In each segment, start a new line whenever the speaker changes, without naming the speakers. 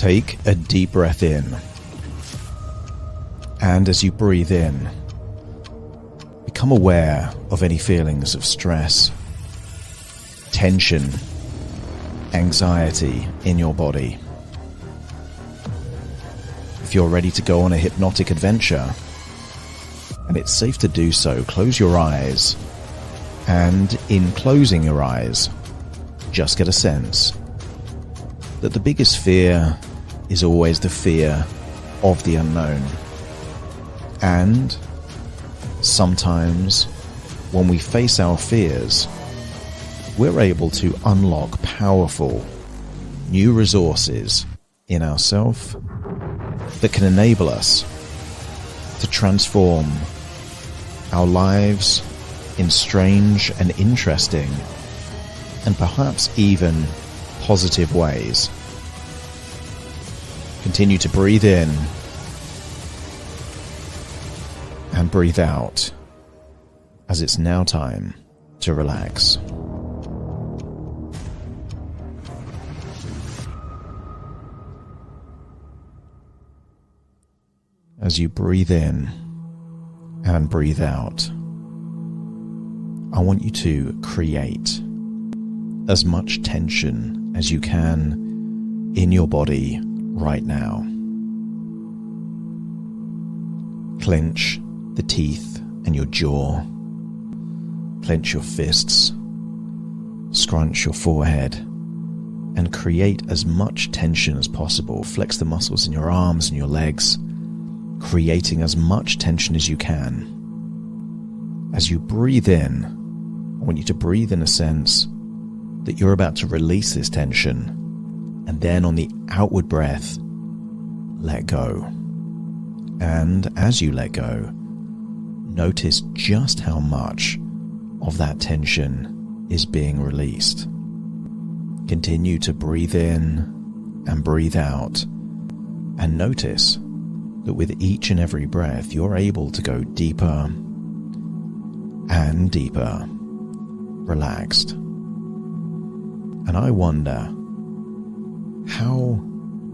Take a deep breath in. And as you breathe in, become aware of any feelings of stress, tension, anxiety in your body. If you're ready to go on a hypnotic adventure, and it's safe to do so, close your eyes, and in closing your eyes, just get a sense that the biggest fear is always the fear of the unknown. And sometimes when we face our fears, we're able to unlock powerful new resources in ourselves that can enable us to transform our lives in strange and interesting and perhaps even positive ways. Continue to breathe in and breathe out, as it's now time to relax. As you breathe in and breathe out, I want you to create as much tension as you can in your body right now. Clench the teeth and your jaw. Clench your fists. Scrunch your forehead. And create as much tension as possible. Flex the muscles in your arms and your legs, creating as much tension as you can. As you breathe in, I want you to breathe in a sense that you're about to release this tension, and then on the outward breath, let go. And as you let go, notice just how much of that tension is being released. Continue to breathe in and breathe out, and notice that with each and every breath, you're able to go deeper and deeper, relaxed. And I wonder how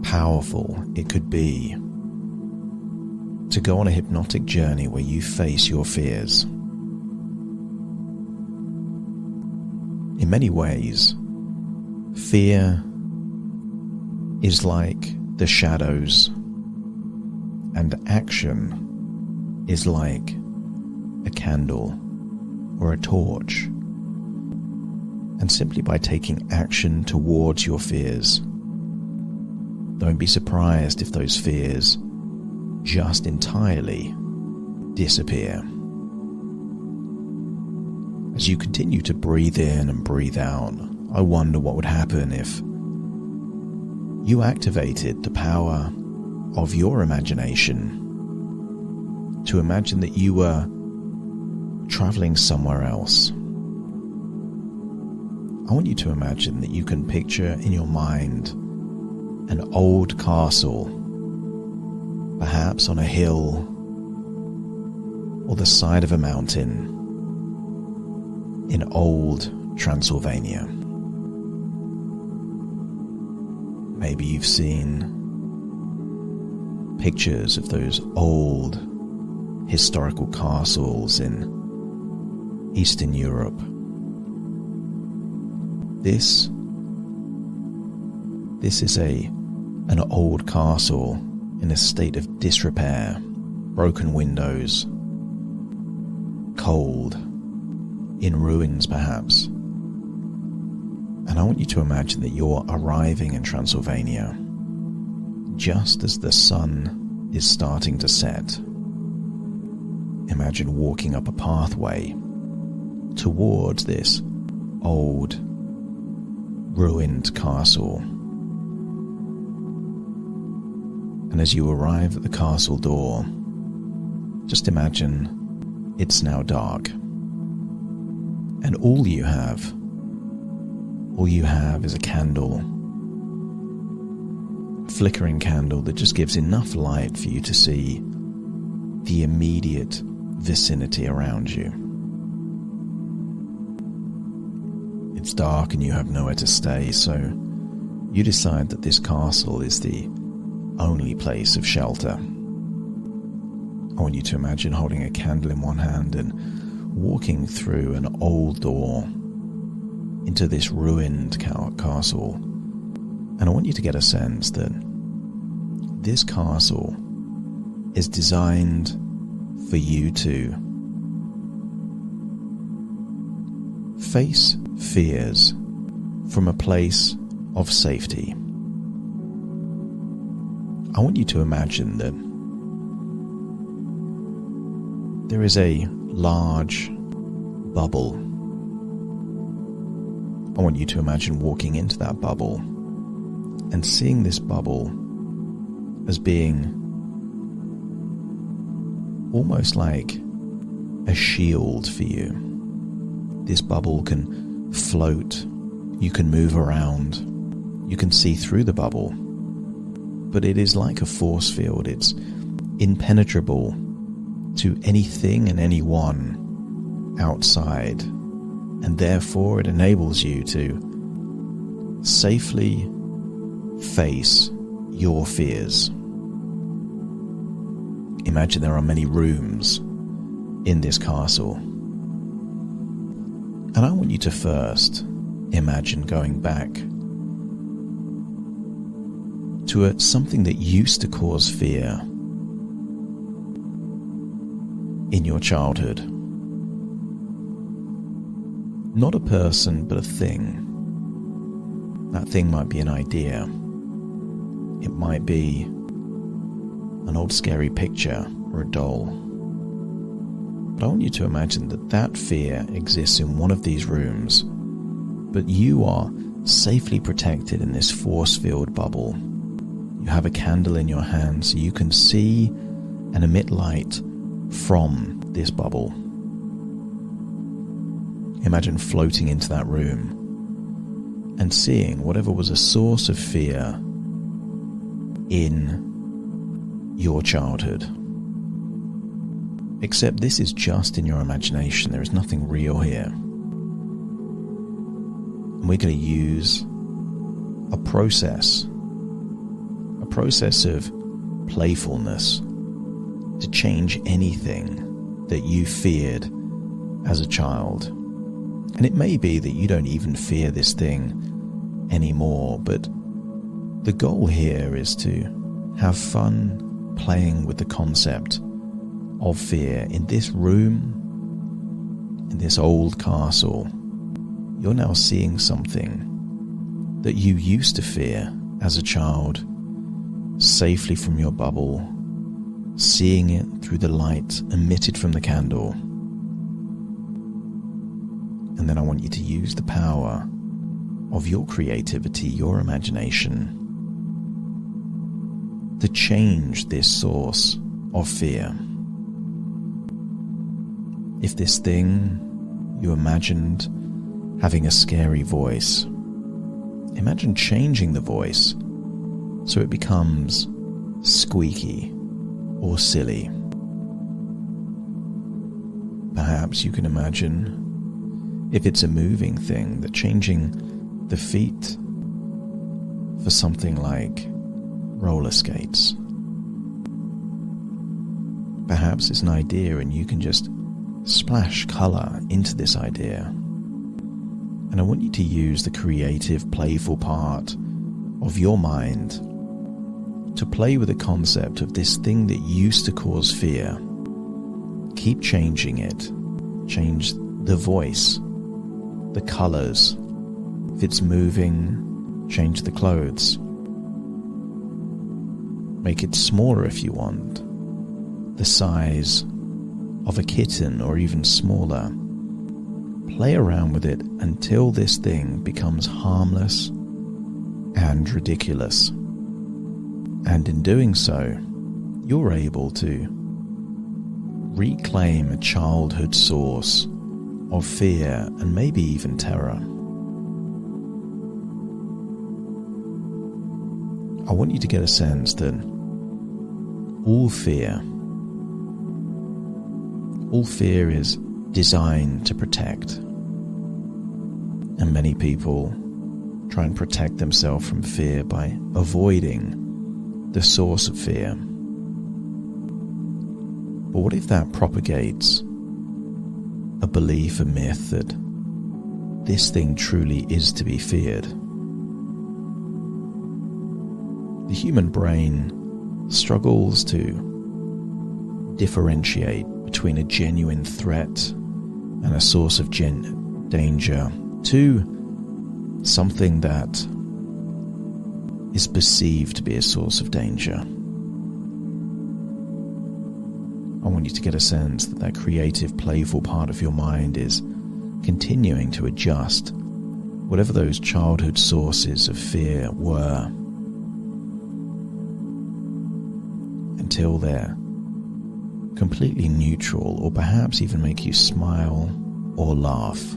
powerful it could be to go on a hypnotic journey where you face your fears. In many ways, fear is like the shadows, and action is like a candle or a torch. And simply by taking action towards your fears, don't be surprised if those fears just entirely disappear. As you continue to breathe in and breathe out, I wonder what would happen if you activated the power of your imagination to imagine that you were traveling somewhere else. I want you to imagine that you can picture in your mind an old castle, perhaps on a hill or the side of a mountain in old Transylvania. Maybe you've seen pictures of those old historical castles in Eastern Europe. This is an old castle in a state of disrepair, broken windows, cold, in ruins perhaps. And I want you to imagine that you're arriving in Transylvania just as the sun is starting to set. Imagine walking up a pathway towards this old, ruined castle. And as you arrive at the castle door, just imagine it's now dark. And all you have is a candle, a flickering candle that just gives enough light for you to see the immediate vicinity around you. It's dark and you have nowhere to stay, so you decide that this castle is the only place of shelter. I want you to imagine holding a candle in one hand and walking through an old door into this ruined castle. And I want you to get a sense that this castle is designed for you to face fears from a place of safety. I want you to imagine that there is a large bubble. I want you to imagine walking into that bubble and seeing this bubble as being almost like a shield for you. This bubble can float, you can move around, you can see through the bubble, but it is like a force field. It's impenetrable to anything and anyone outside, and therefore it enables you to safely face your fears. Imagine there are many rooms in this castle, and I want you to first imagine going back to something that used to cause fear in your childhood. Not a person, but a thing. That thing might be an idea. It might be an old scary picture or a doll. But I want you to imagine that that fear exists in one of these rooms, but you are safely protected in this force-filled bubble. You have a candle in your hand so you can see and emit light from this bubble. Imagine floating into that room and seeing whatever was a source of fear in your childhood. Except this is just in your imagination. There is nothing real here. And we're going to use a process of playfulness to change anything that you feared as a child. And it may be that you don't even fear this thing anymore, but the goal here is to have fun playing with the concept of fear. In this room, in this old castle, you're now seeing something that you used to fear as a child, safely from your bubble, seeing it through the light emitted from the candle. And then I want you to use the power of your creativity, your imagination, to change this source of fear. If this thing you imagined having a scary voice, imagine changing the voice so it becomes squeaky or silly. Perhaps you can imagine, if it's a moving thing, that changing the feet for something like roller skates. Perhaps it's an idea and you can just splash color into this idea. And I want you to use the creative, playful part of your mind to play with the concept of this thing that used to cause fear. Keep changing it. Change the voice, the colors. If it's moving, change the clothes. Make it smaller if you want, the size of a kitten or even smaller. Play around with it until this thing becomes harmless and ridiculous. And in doing so, you're able to reclaim a childhood source of fear and maybe even terror. I want you to get a sense that all fear is designed to protect. And many people try and protect themselves from fear by avoiding the source of fear. But what if that propagates a belief, a myth that this thing truly is to be feared? The human brain struggles to differentiate between a genuine threat and a source of danger to something that is perceived to be a source of danger. I want you to get a sense that that creative, playful part of your mind is continuing to adjust whatever those childhood sources of fear were until they're completely neutral, or perhaps even make you smile or laugh.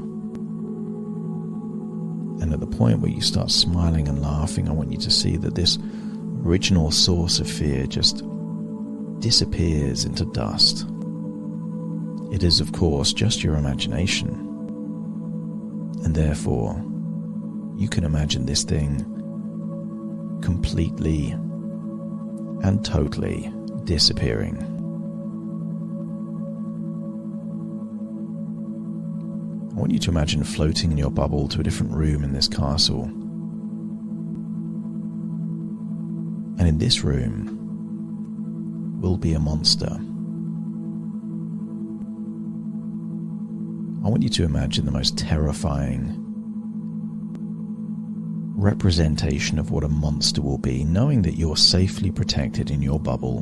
And at the point where you start smiling and laughing, I want you to see that this original source of fear just disappears into dust. It is, of course, just your imagination. And therefore, you can imagine this thing completely and totally disappearing. I want you to imagine floating in your bubble to a different room in this castle. And in this room will be a monster. I want you to imagine the most terrifying representation of what a monster will be, knowing that you're safely protected in your bubble.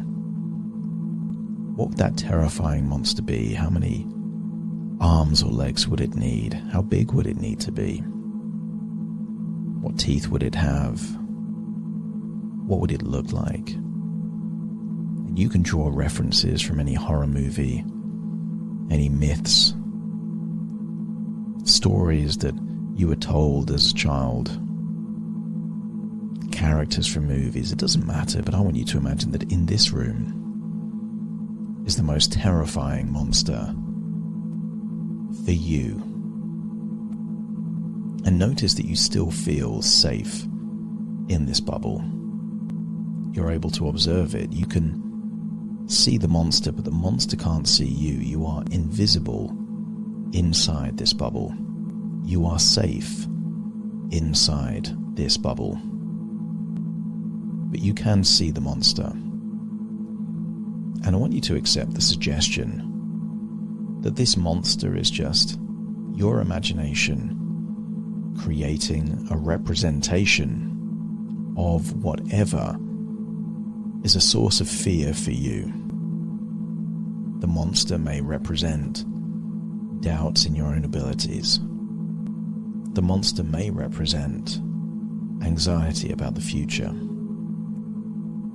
What would that terrifying monster be? How many arms or legs would it need? How big would it need to be? What teeth would it have? What would it look like? And you can draw references from any horror movie, any myths, stories that you were told as a child, characters from movies. It doesn't matter, but I want you to imagine that in this room is the most terrifying monster for you. And notice that you still feel safe in this bubble. You're able to observe it. You can see the monster, but the monster can't see you. You are invisible inside this bubble. You are safe inside this bubble. But you can see the monster. And I want you to accept the suggestion that this monster is just your imagination creating a representation of whatever is a source of fear for you. The monster may represent doubts in your own abilities. The monster may represent anxiety about the future.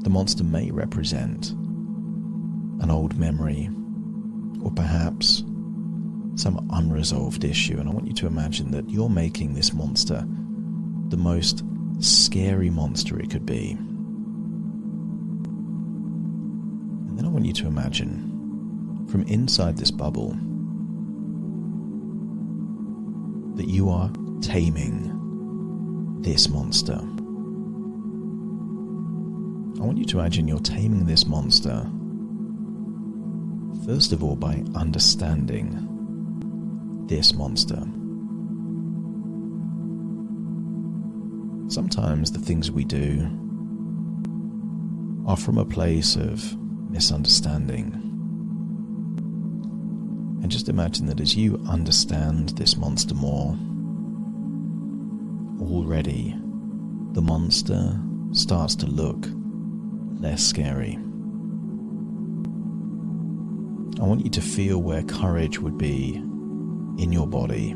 The monster may represent an old memory, or perhaps some unresolved issue. And I want you to imagine that you're making this monster the most scary monster it could be. And then I want you to imagine from inside this bubble that you are taming this monster. I want you to imagine you're taming this monster, first of all, by understanding this monster. Sometimes the things we do are from a place of misunderstanding. And just imagine that as you understand this monster more, already the monster starts to look less scary. I want you to feel where courage would be in your body